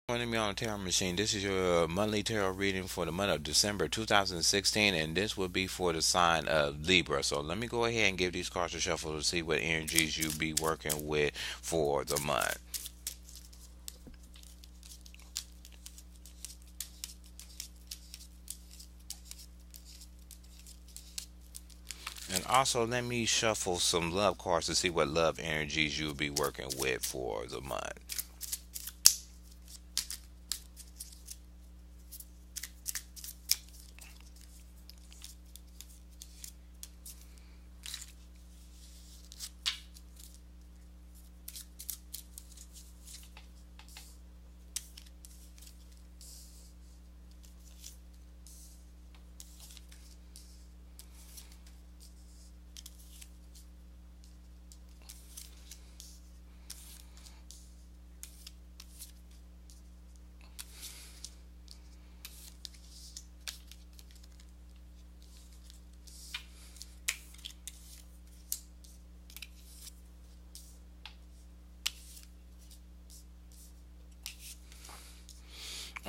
Joining me on the tarot machine. This is your monthly tarot reading for the month of December 2016, and this will be for the sign of Libra. So let me go ahead and give these cards a shuffle to see what energies you be working with for the month. And also let me shuffle some love cards to see what love energies you'll be working with for the month.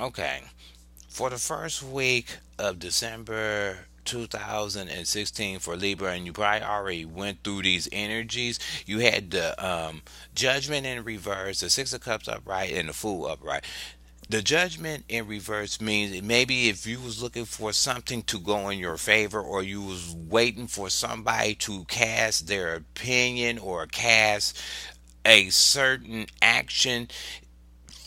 Okay. For the first week of December 2016 for Libra, and you probably already went through these energies. You had the Judgment in reverse, the Six of Cups upright, and the Fool upright. The Judgment in reverse means maybe if you was looking for something to go in your favor, or you was waiting for somebody to cast their opinion or cast a certain action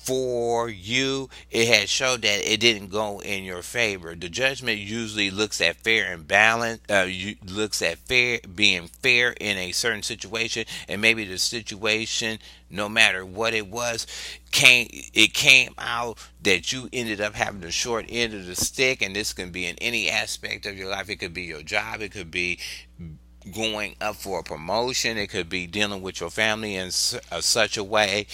for you, it had showed that it didn't go in your favor. The Judgment usually looks at fair and balance, looks at fair being fair in a certain situation, and maybe the situation, no matter what it was, came out that you ended up having the short end of the stick. And this can be in any aspect of your life. It could be your job, it could be going up for a promotion, it could be dealing with your family in such a way.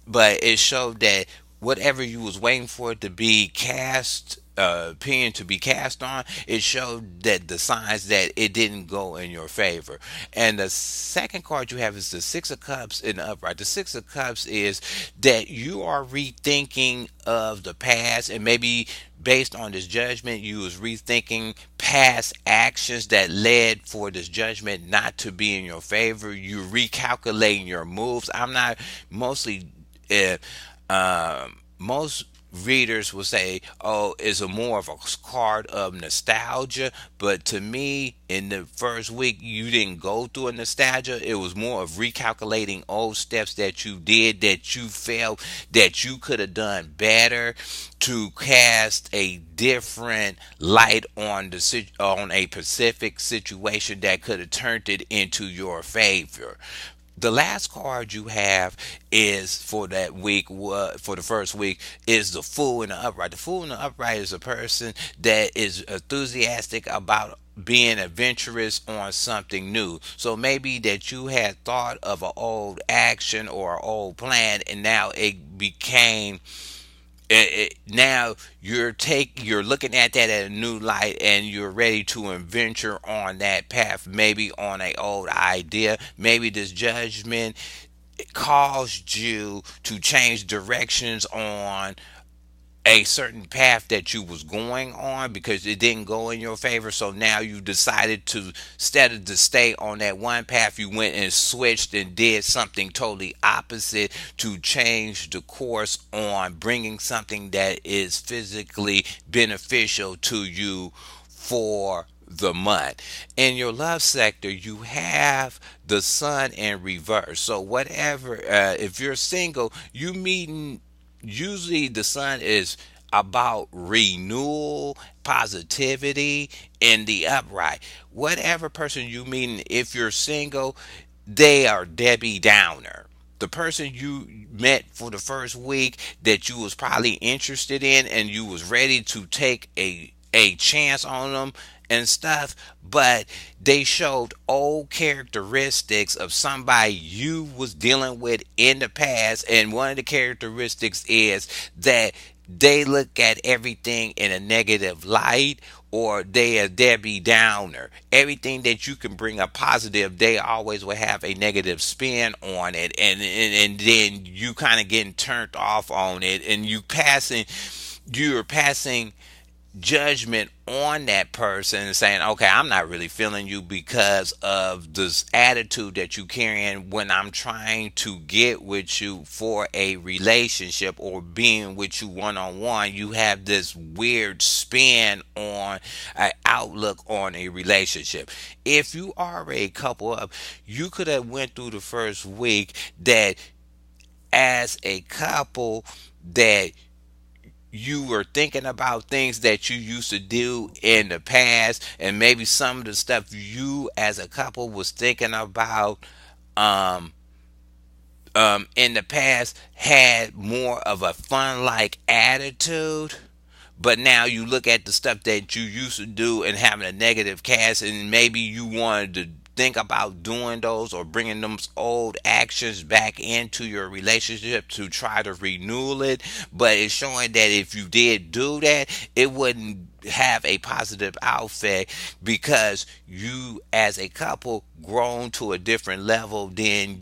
But it showed that whatever you was waiting for it to be cast, opinion to be cast on, it showed that the signs that it didn't go in your favor. And the second card you have is the Six of Cups in the upright. The Six of Cups is that you are rethinking of the past, and maybe based on this judgment you was rethinking past actions that led for this judgment not to be in your favor. You recalculating your moves. I'm not mostly if most readers will say, "Oh, it's a more of a card of nostalgia," but to me, in the first week, you didn't go through a nostalgia. It was more of recalculating old steps that you did that you felt that you could have done better to cast a different light on on a specific situation that could have turned it into your favor. The last card you have is for that week, for the first week, is the Fool in the upright. The Fool in the upright is a person that is enthusiastic about being adventurous on something new. So maybe that you had thought of an old action or an old plan, and now it became now you're looking at that at a new light, and you're ready to adventure on that path, maybe on a old idea. Maybe this judgment caused you to change directions on a certain path that you was going on because it didn't go in your favor. So now you decided to, instead of to stay on that one path, you went and switched and did something totally opposite to change the course on bringing something that is physically beneficial to you for the month. In your love sector, you have the Sun in reverse. So whatever, if you're single, you meeting, usually the Sun is about renewal, positivity in the upright. Whatever person you meeting, if you're single, they are Debbie Downer. The person you met for the first week that you was probably interested in, and you was ready to take a chance on them and stuff, but they showed old characteristics of somebody you was dealing with in the past. And one of the characteristics is that they look at everything in a negative light, or they a Debbie Downer. Everything that you can bring a positive, they always will have a negative spin on it, and then you kind of getting turned off on it, and you're passing judgment on that person and saying, okay, I'm not really feeling you because of this attitude that you carrying when I'm trying to get with you for a relationship or being with you one on one. You have this weird spin on an outlook on a relationship. If you are a couple up, you could have went through the first week that as a couple that you were thinking about things that you used to do in the past, and maybe some of the stuff you as a couple was thinking about um in the past had more of a fun like attitude. But now you look at the stuff that you used to do and having a negative cast, and maybe you wanted to think about doing those or bringing those old actions back into your relationship to try to renew it. But it's showing that if you did do that, it wouldn't have a positive outfit because you as a couple grown to a different level than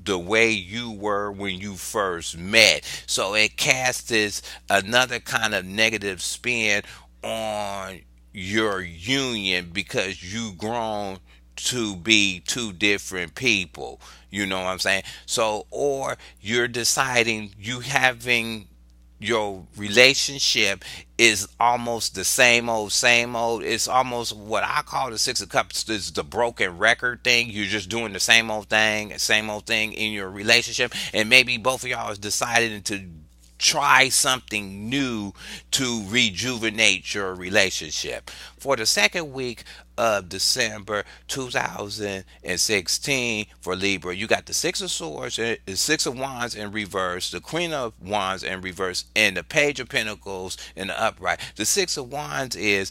the way you were when you first met. So it casts this another kind of negative spin on your union because you grown to be two different people. You know what I'm saying? So, or you're deciding you having your relationship is almost the same old, same old. It's almost what I call the Six of Cups is the broken record thing. You're just doing the same old thing in your relationship. And maybe both of y'all is deciding to try something new to rejuvenate your relationship. For the second week of December 2016 for Libra, you got the Six of Swords, the Six of Wands in reverse, the Queen of Wands in reverse, and the Page of Pentacles in the upright. The Six of Wands is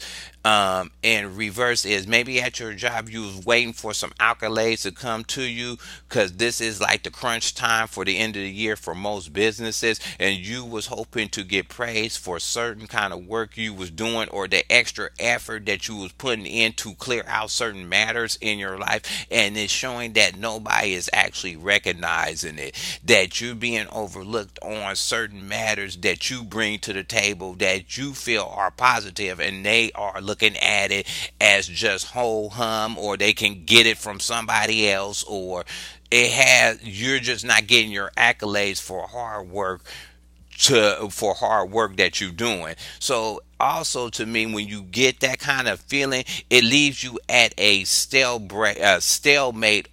in reverse is maybe at your job you was waiting for some accolades to come to you because this is like the crunch time for the end of the year for most businesses, and you was hoping to get praise for certain kind of work you was doing or the extra effort that you was putting in to clear out certain matters in your life, and it's showing that nobody is actually recognizing it, that you're being overlooked on certain matters that you bring to the table that you feel are positive, and they are looking at it as just whole hum, or they can get it from somebody else, or it has you're just not getting your accolades for hard work that you're doing. So also to me, when you get that kind of feeling, it leaves you at a stalemate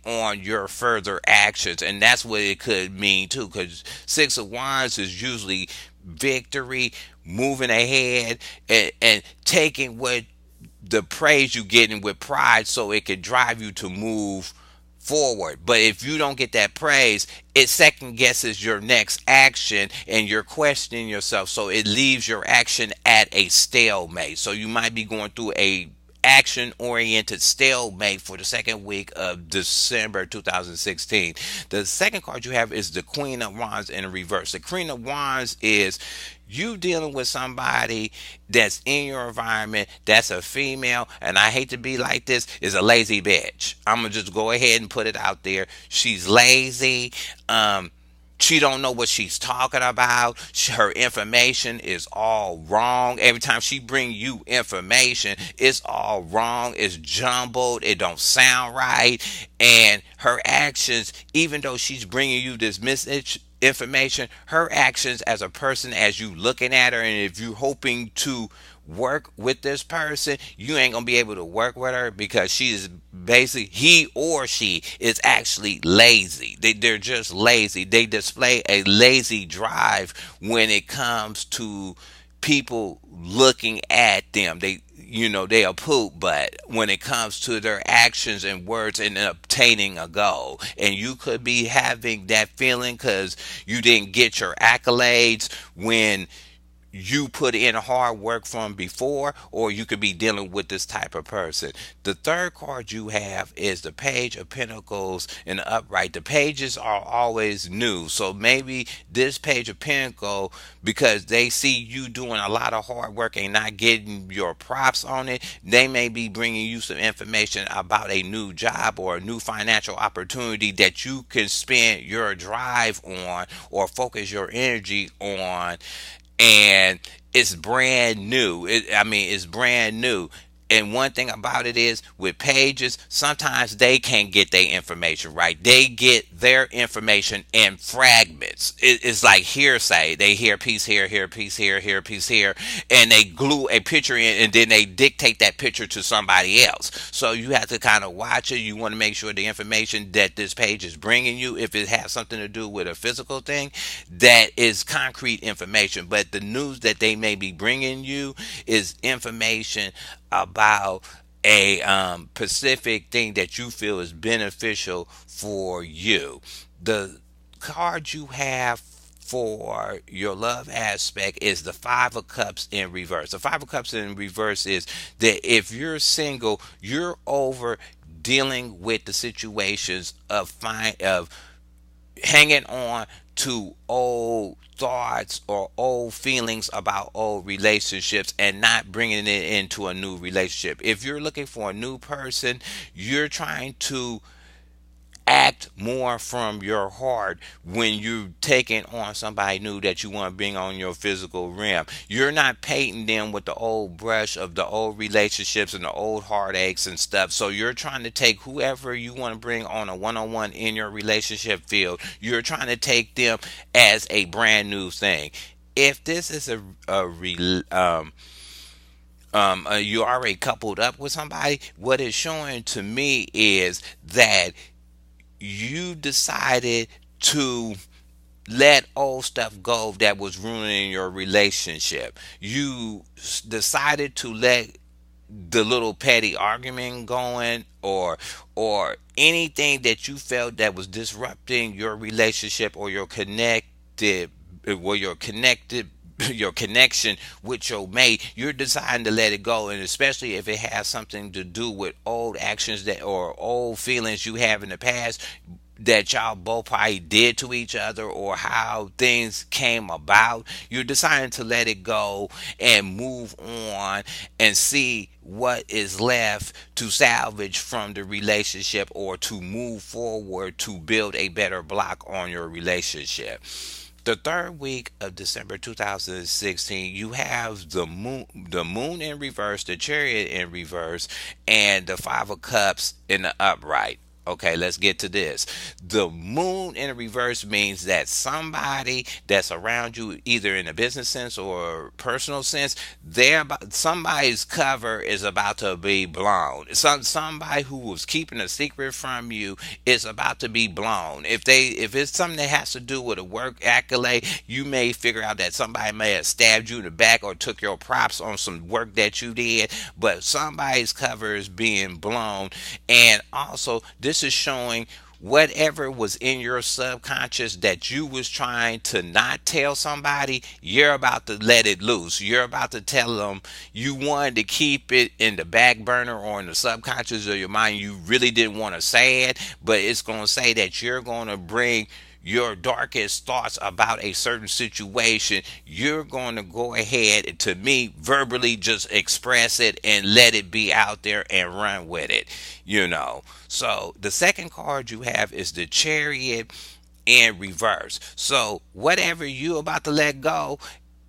on your further actions, and that's what it could mean too. Because Six of Wands is usually victory, moving ahead, and taking what the praise you getting with pride, so it could drive you to move forward. But if you don't get that praise, it second guesses your next action and you're questioning yourself. So it leaves your action at a stalemate. So you might be going through a action oriented stalemate for the second week of December 2016. The second card you have is the Queen of Wands in reverse. The Queen of Wands is you dealing with somebody that's in your environment that's a female, and I hate to be like this, is a lazy bitch. I'm gonna just go ahead and put it out there. She's lazy. She don't know what she's talking about. Her information is all wrong. Every time she bring you information, it's all wrong. It's jumbled. It don't sound right. And her actions, even though she's bringing you this message information, her actions as a person, as you looking at her, and if you hoping to work with this person, you ain't gonna be able to work with her because she is basically, he or she is actually lazy. They're just lazy. They display a lazy drive when it comes to people looking at them. They are poop, but when it comes to their actions and words and obtaining a goal, and you could be having that feeling because you didn't get your accolades when you put in hard work from before, or you could be dealing with this type of person. The third card you have is the Page of Pentacles in the upright. The pages are always new, so maybe this Page of Pentacle, because they see you doing a lot of hard work and not getting your props on it, they may be bringing you some information about a new job or a new financial opportunity that you can spend your drive on or focus your energy on, and it's brand new. It's brand new. And one thing about it is, with pages, sometimes they can't get their information right. They get their information in fragments. It's like hearsay. They hear a piece here a piece here a piece here, and they glue a picture in, and then they dictate that picture to somebody else. So you have to kind of watch it. You want to make sure the information that this page is bringing you, if it has something to do with a physical thing, that is concrete information. But the news that they may be bringing you is information about a specific thing that you feel is beneficial for you. The card you have for your love aspect is the Five of Cups in reverse. The Five of Cups in reverse is that if you're single, you're over dealing with the situations of hanging on to old thoughts or old feelings about old relationships and not bringing it into a new relationship. If you're looking for a new person, you're trying to act more from your heart when you're taking on somebody new that you want to bring on your physical realm. You're not painting them with the old brush of the old relationships and the old heartaches and stuff. So you're trying to take whoever you want to bring on a one-on-one in your relationship field, you're trying to take them as a brand new thing. If this is you already coupled up with somebody, what it's showing to me is that you decided to let old stuff go that was ruining your relationship. You decided to let the little petty argument going, or anything that you felt that was disrupting your relationship or your connected your connection with your mate. You're deciding to let it go, and especially if it has something to do with old actions that or old feelings you have in the past that y'all both probably did to each other, or how things came about. You're deciding to let it go and move on and see what is left to salvage from the relationship, or to move forward to build a better block on your relationship. The third week of December 2016, you have the moon in reverse, the chariot in reverse, and the Five of Cups in the upright. Okay, let's get to this. The moon in reverse means that somebody that's around you, either in a business sense or personal sense, somebody's cover is about to be blown. Somebody who was keeping a secret from you is about to be blown. If it's something that has to do with a work accolade, you may figure out that somebody may have stabbed you in the back or took your props on some work that you did, but somebody's cover is being blown. And also, this is showing whatever was in your subconscious that you was trying to not tell somebody, you're about to let it loose. You're about to tell them. You wanted to keep it in the back burner or in the subconscious of your mind. You really didn't want to say it, but it's going to say that you're going to bring your darkest thoughts about a certain situation. You're going to go ahead, to me, verbally just express it and let it be out there and run with it, So the second card you have is the chariot in reverse. So whatever you about to let go,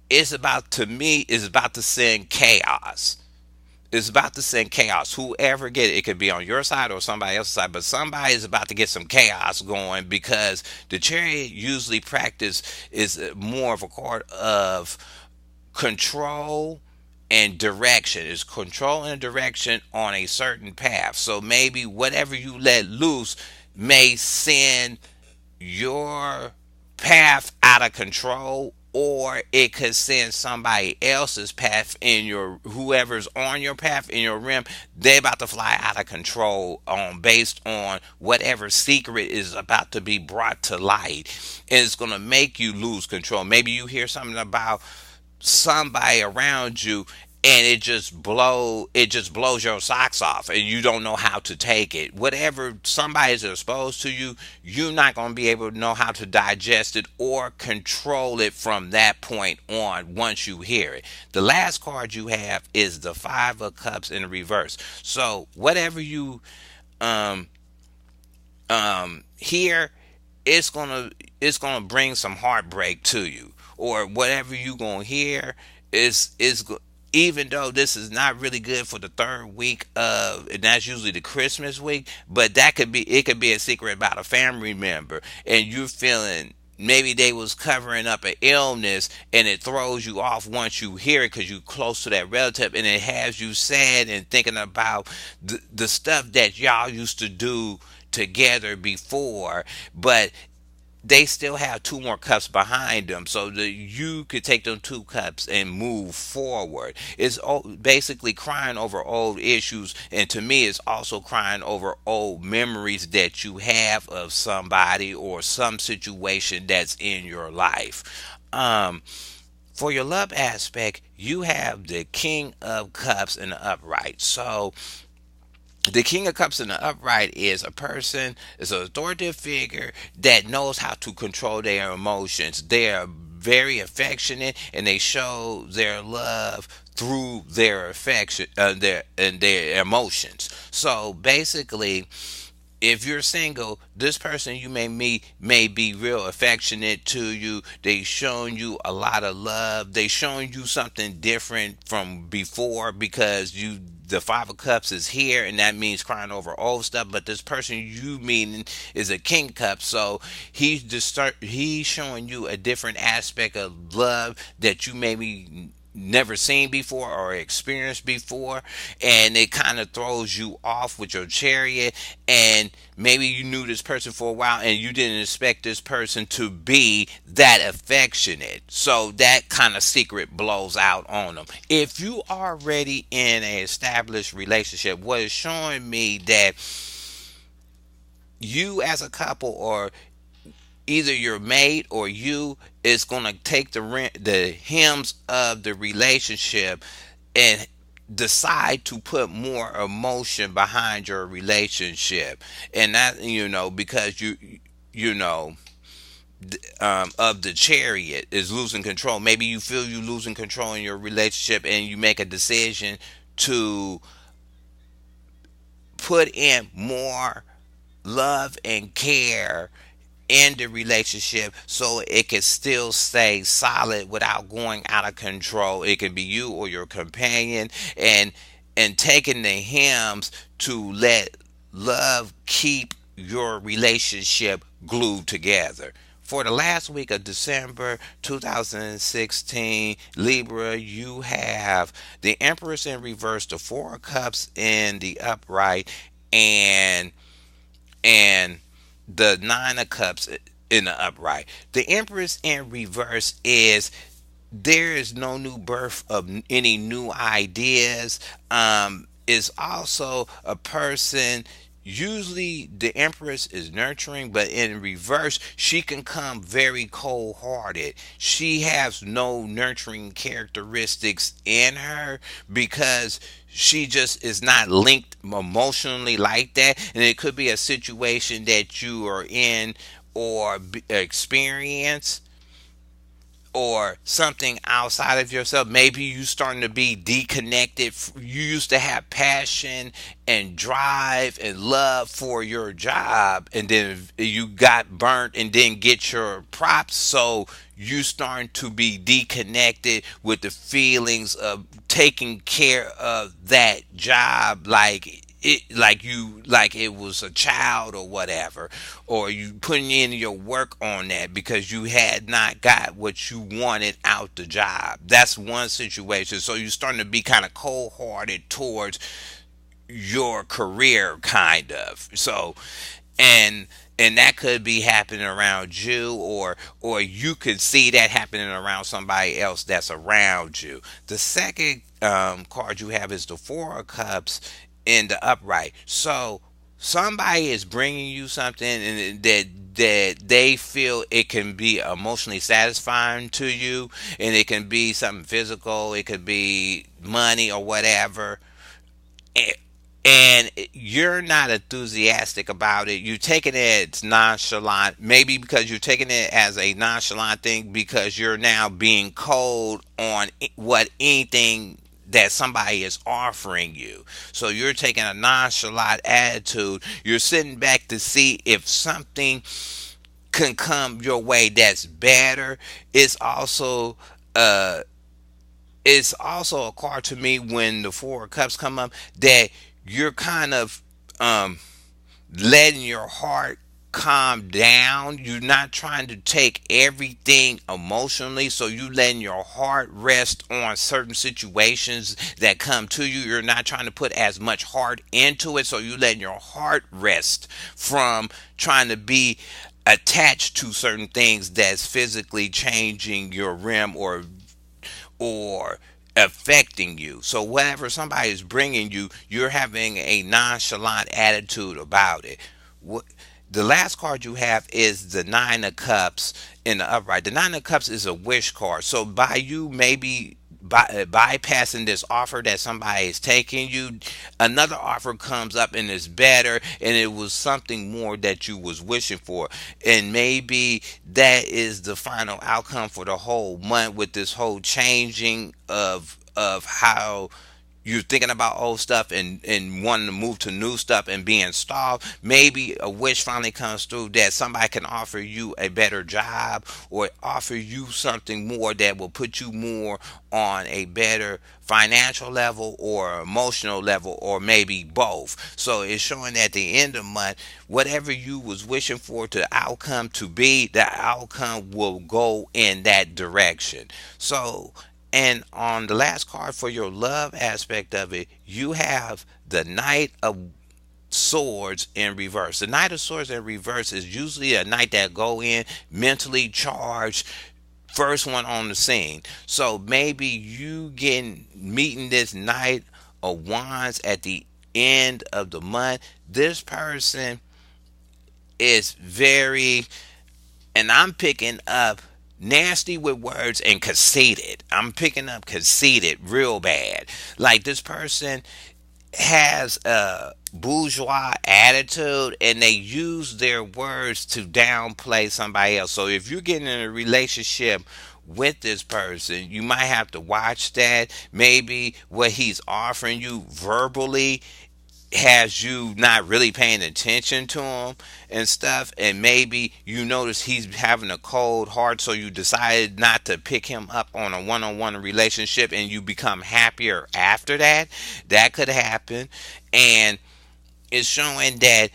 it's about, to me, is about to send chaos. It's about to send chaos. Whoever get it, it could be on your side or somebody else's side, but somebody is about to get some chaos going, because the chariot usually practice is more of a card of control and direction. Is control and direction on a certain path. So maybe whatever you let loose may send your path out of control, or it could send somebody else's path in your, whoever's on your path in your rim, they about to fly out of control, based on whatever secret is about to be brought to light, and it's going to make you lose control. Maybe you hear something about somebody around you, and it just blows your socks off, and you don't know how to take it. Whatever somebody's exposed to you, you're not going to be able to know how to digest it or control it from that point on once you hear it. The last card you have is the Five of Cups in reverse. So whatever you um hear, it's gonna bring some heartbreak to you, or whatever you gonna hear even though this is not really good for the third week of, and that's usually the Christmas week, but it could be a secret about a family member, and you're feeling maybe they was covering up an illness, and it throws you off once you hear it because you're close to that relative, and it has you sad and thinking about the stuff that y'all used to do together before, but they still have two more cups behind them, so that you could take them two cups and move forward. It's basically crying over old issues, and to me it's also crying over old memories that you have of somebody or some situation that's in your life. For your love aspect, you have the King of Cups in the upright. So the King of Cups in the upright is an authoritative figure that knows how to control their emotions. They are very affectionate, and they show their love through their affection, their emotions. So basically, if you're single, this person you may meet may be real affectionate to you. They showing you a lot of love. They showing you something different from before, because the Five of Cups is here, and that means crying over old stuff. But this person you meeting is a King Cup, so he's showing you a different aspect of love that you maybe never seen before or experienced before, and it kind of throws you off with your chariot. And maybe you knew this person for a while, and you didn't expect this person to be that affectionate, so that kind of secret blows out on them. If you are already in an established relationship, what is showing me that you as a couple, or either your mate or you, is going to take the hymns of the relationship and decide to put more emotion behind your relationship. And that, because you know of the chariot is losing control. Maybe you feel you losing control in your relationship, and you make a decision to put in more love and care in the relationship, so it can still stay solid without going out of control. It can be you or your companion, and taking the hymns to let love keep your relationship glued together. For the last week of December 2016, Libra, you have the Empress in reverse, the Four of Cups in the upright, and and the Nine of Cups in the upright. The Empress in reverse is, there is no new birth of any new ideas. Is also a person. Usually, the Empress is nurturing, but in reverse, she can come very cold hearted. She has no nurturing characteristics in her, because she just is not linked emotionally like that. And it could be a situation that you are in, or experience, or something outside of yourself. Maybe you starting to be deconnected. You used to have passion and drive and love for your job, and then you got burnt and didn't get your props. So you starting to be deconnected with the feelings of taking care of that job, like it was a child or whatever, or you putting in your work on that because you had not got what you wanted out the job. That's one situation. So you're starting to be kind of cold hearted towards your career, kind of. So, and and that could be happening around you, or you could see that happening around somebody else that's around you. The second card you have is the Four of Cups in the upright. So somebody is bringing you something and that they feel it can be emotionally satisfying to you, and it can be something physical, it could be money or whatever, and, and you're not enthusiastic about it. You're taking it as nonchalant, maybe because you're taking it as a nonchalant thing because you're now being cold on what anything that somebody is offering you. So you're taking a nonchalant attitude. You're sitting back to see if something can come your way that's better. It's also uh it's also a card to me when the Four of Cups come up that you're kind of um letting your heart calm down. You're not trying to take everything emotionally, so you letting your heart rest on certain situations that come to you. You're not trying to put as much heart into it, so you letting your heart rest from trying to be attached to certain things that's physically changing your rim or affecting you. So whatever somebody is bringing you, you're having a nonchalant attitude about it. What the last card you have is the Nine of Cups in the upright. The Nine of Cups is a wish card. So by you maybe bypassing this offer that somebody is taking you, another offer comes up and it's better, and it was something more that you was wishing for, and maybe that is the final outcome for the whole month with this whole changing of how you're thinking about old stuff and wanting to move to new stuff and being stalled. Maybe a wish finally comes through that somebody can offer you a better job or offer you something more that will put you more on a better financial level or emotional level, or maybe both. So it's showing at the end of the month, whatever you was wishing for the outcome to be, the outcome will go in that direction. So, and on the last card for your love aspect of it, you have the Knight of Swords in reverse. The Knight of Swords in reverse is usually a knight that go in mentally charged, first one on the scene. So maybe you getting meeting this Knight of Wands at the end of the month. This person is very, and I'm picking up nasty with words and conceited. I'm picking up conceited real bad. Like this person has a bourgeois attitude and they use their words to downplay somebody else. So if you're getting in a relationship with this person, you might have to watch that. Maybe what he's offering you verbally has you not really paying attention to him and stuff, and maybe you notice he's having a cold heart, so you decided not to pick him up on a one-on-one relationship and you become happier after that. That could happen. And it's showing that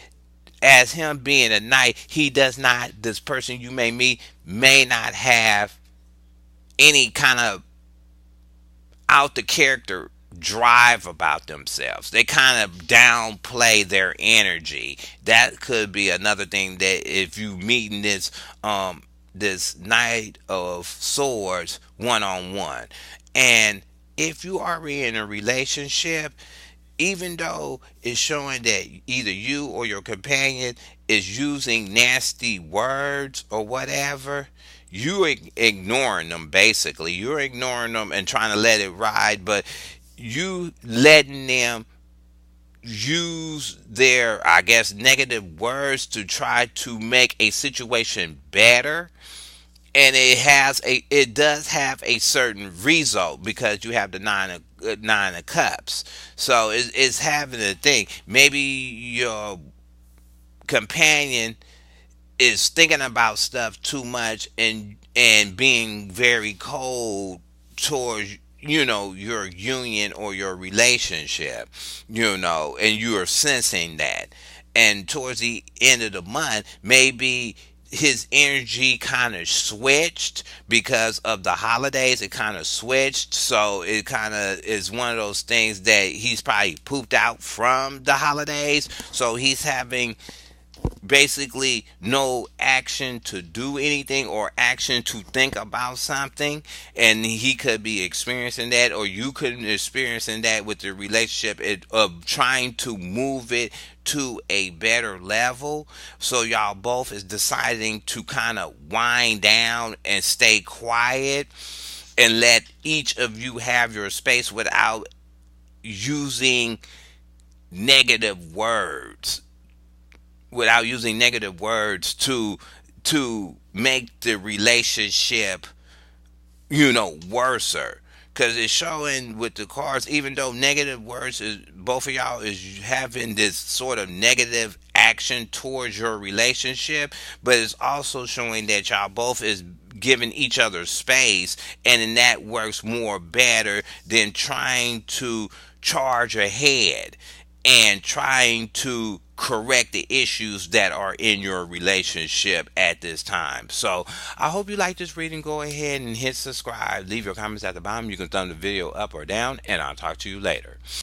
as him being a knight, he does not, this person you may meet may not have any kind of out the character drive about themselves. They kind of downplay their energy. That could be another thing, that if you meeting this Knight of Swords one on one, and if you are in a relationship, even though it's showing that either you or your companion is using nasty words or whatever, you ignoring them. Basically you're ignoring them and trying to let it ride, but you letting them use their, I guess, negative words to try to make a situation better. And it does have a certain result because you have the nine of cups. So it's having a thing. Maybe your companion is thinking about stuff too much and being very cold towards your union or your relationship, and you are sensing that. And towards the end of the month, maybe his energy kind of switched because of the holidays. It kind of switched, so it kind of is one of those things that he's probably pooped out from the holidays, so he's having basically no action to do anything or action to think about something, and he could be experiencing that, or you could be experiencing that with the relationship of trying to move it to a better level. So y'all both is deciding to kind of wind down and stay quiet and let each of you have your space without using negative words, to make the relationship, worser. Because it's showing with the cards, even though negative words is, both of y'all is having this sort of negative action towards your relationship, but it's also showing that y'all both is giving each other space, and then that works more better than trying to charge ahead and trying to correct the issues that are in your relationship at this time. So I hope you like this reading. Go ahead and hit subscribe. Leave your comments at the bottom. You can thumb the video up or down, and I'll talk to you later.